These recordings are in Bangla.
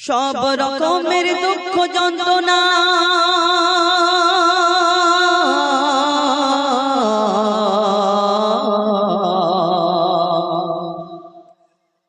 সব রকমের দুঃখ যন্ত্রণা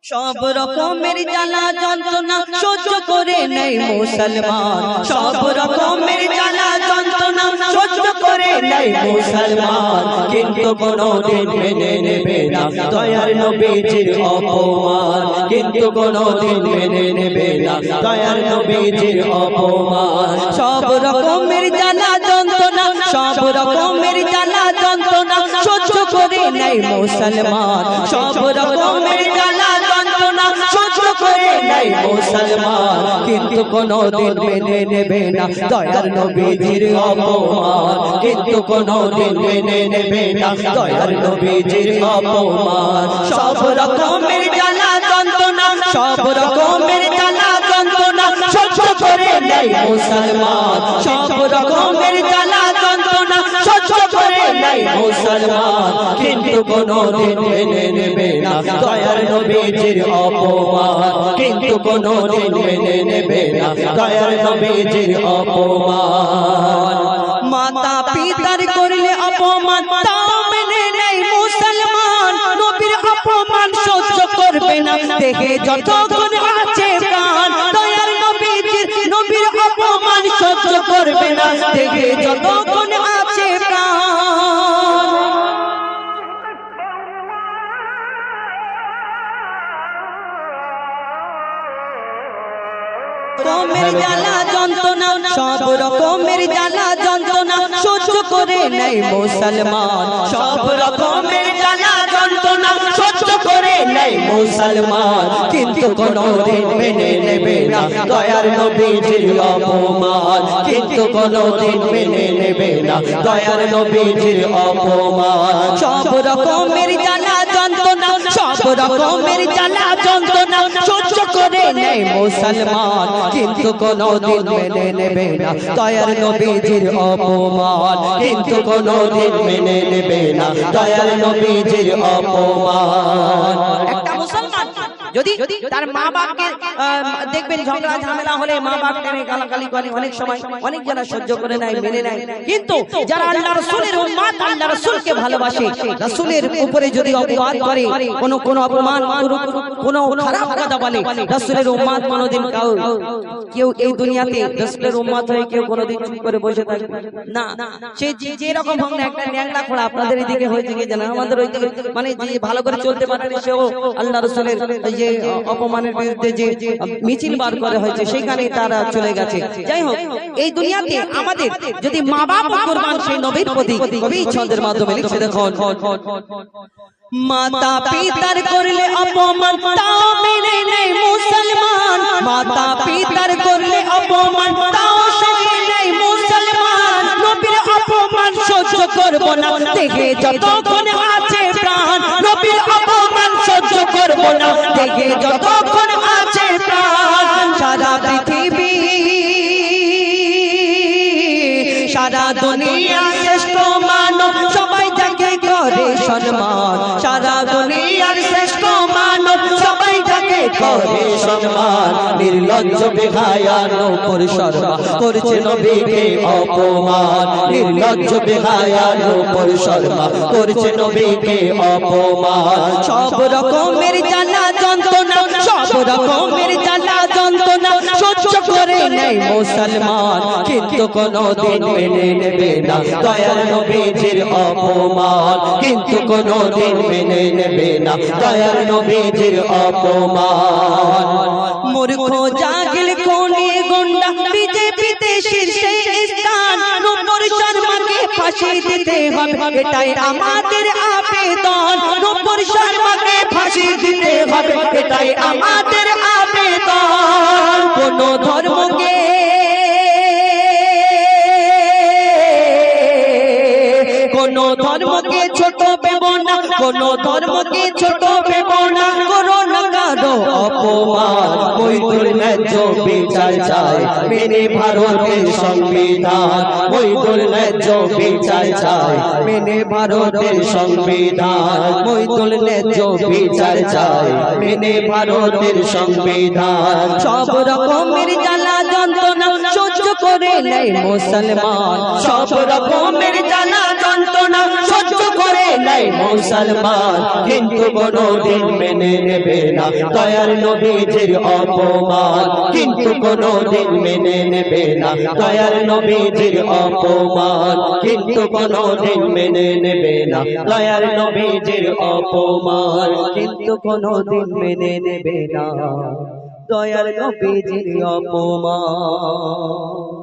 সব রকমের জ্বালা যন্ত্রণা সহ্য করে নেই মুসলমান। সব রকমের জ্বালা যন্ত্রণা সহ্য করে নেই মুসলমান, কিন্তু কোনদিন মেনে নেবে না দয়ার নবীজির অপমান। কিন্তু কোনদিন মেনে নেবে না দয়ার নবীজির অপমান। সব রকমের জ্বালা যন্ত্রণা সব রকমের জ্বালা যন্ত্রণা সহ্য করে নেই মুসলমান। সব রকমের জ্বালা যন্ত্রণা সহ্য করে নেই মুসলমান, কিন্তু কোনদিন মেনে নেবে না দয়ার নবীজির অপমান। কিন্তু কোনদিন মেনে নেবে না দয়ার নবীজির অপমান। সব রকমের জ্বালা যন্ত্রণা সব রকমের জ্বালা যন্ত্রণা সহ্য করে নেই মুসলমান। সব রকমের জ্বালা যন্ত্রণা সহ্য করে নেই মুসলমান, কিন্তু কোনদিন মেনে নেবে না দয়ার নবীজির অপমান। কিন্তু কোনদিন মেনে নেবে না দয়ার নবীজির অপমান। মাতা পিতার করলে অপমান তাও মেনে নেই মুসলমান। নবীর অপমান সহ্য করবে না দেখে যতক্ষণ আছে প্রাণ। দয়ার নবীর অপমান সহ্য করবে না দেখে যতক্ষণ আছে প্রাণ। রকমের জ্বালা যন্ত্রণা সব রকমের জ্বালা যন্ত্রণা সহ্য করে নেই মুসলমান। সব রকমের জ্বালা যন্ত্রণা সহ্য করে নেই মুসলমান, কিন্তু কোনদিন মেনে নেবে না দয়ার নবীজির অপমান। কিন্তু কোনদিন মেনে নেবে না দয়ার নবীজির অপমান। সব রকমের জ্বালা যন্ত্রণা সব রকমের জ্বালা যন্ত্রণা সহ্য করে নেই মুসলমান, কিন্তু কোনদিন মেনে নেবে না দয়ার নবীজির অপমান। কিন্তু কোনদিন মেনে নেবে না দয়ার নবীজির অপমান। একটা মুসলমান যদি তার মা বাপকে দেখবেন ঝগড়া ঝামেলা হলে মা বাপ গালাগালি করে, অনেক সময় অনেক যারা সহ্য করে নেয় মেনে নেয়, কিন্তু যারা আল্লাহ রাসূলের উম্মত আল্লাহ রাসূলকে ভালোবাসে, রাসূলের উপরে যদি অপবাদ করে, কোন অপমান কোন খারাপ কথা বলে, রাসূলের উম্মত কোনদিন কেউ এই দুনিয়াতে রাসূলের উম্মত হয়ে কেউ কোনদিন চুপ করে বসে থাকবে না। সে যে রকম ভাঙনা একটা ন্যাংলা খোড়া আপনাদের এদিকে হয়েছে কি জানা, আমাদের ওইদিকে মানে যে ভালো করে চলতে পারে সেও আল্লাহ রাসূলের যে অপমানের বিরুদ্ধে যে মিছিল বার করা হয়েছে সেখানে তারা চলে গেছে। যাই হোক, এই দুনিয়াতে আমাদের যদি মা বাপ কুরবান সেই নবীর প্রতি কবি ছন্দের মাধ্যমে লিখছে দেখুন, মাতা পিতার করলে অপমান তাও মেনে নেই মুসলমান। মাতা পিতার করলে অপমান তাও সহে নেই মুসলমান। নবীর অপমান সহ্য করব না দেখে যতক্ষণ আছে প্রাণ। নবীর অপমান সহ্য করব না দেখে যতক্ষণ আছে প্রাণ। সারা পৃথিবী সারা দুনিয়া শ্রেষ্ঠ মানব সবাই যাকে করে সম্মান। সারা দুনিয়ার শ্রেষ্ঠ মানব সবাই যাকে করে সম্মান। নির্লজ্জ বেহায়া নূপুর শর্মা করছে নবীকে অপমান। নির্লজ্জ বেহায়া নূপুর শর্মা করছে নবীকে অপমান। সব রকমের জ্বালা যন্ত্রণা সব রকমের জ্বালা যন্ত্রণা সহ্য করে নেই মুসলমান, কিন্তু কোনদিন মেনে নেবে না দয়ার নবীজির অপমান। কিন্তু কোনদিন মেনে নেবে না দয়ার নবীজির অপমান। মূর্খ জাগিল কোনি গুন্ডা বিজেপিতে শীর্ষে স্থান। নূপুর শর্মাকে ফাঁসি দিতে হবে এটাই আমাদের আবেদন। নূপুর শর্মাকে ফাঁসি দিতে হবে এটাই আমাদের আবেদন। কোন ধর্মকে কোন ধর্মকে ছোট ভেব না, কোন ধর্মকে ছোট ভেব না। করো না কারো অপমান, মৈত্র ন্যায্য বিচার চায় মেনে ভারতের সংবিধান মইদুল ন্যায্য বিচার চায় মেনে ভারতের সংবিধান মইদুল ন্যায্য বিচার চায় মেনে ভারতের সংবিধান সব রকমের জ্বালা যন্ত্রণা সহ্য করে নেয় মুসলমান সব রকমের জ্বালা যন্ত্রণা সহ্য করে নেয় মুসলমান কিন্তু কোনদিন মেনে নেবে না দয়ার নবীজির অপমান কিন্তু কোনদিন মেনে নেবে না দয়ার নবীজির অপমান কিন্তু কোনদিন মেনে নেবে না দয়ার নবীজির অপমান কিন্তু কোনদিন মেনে নেবে না দয়ার নবীজির অপমান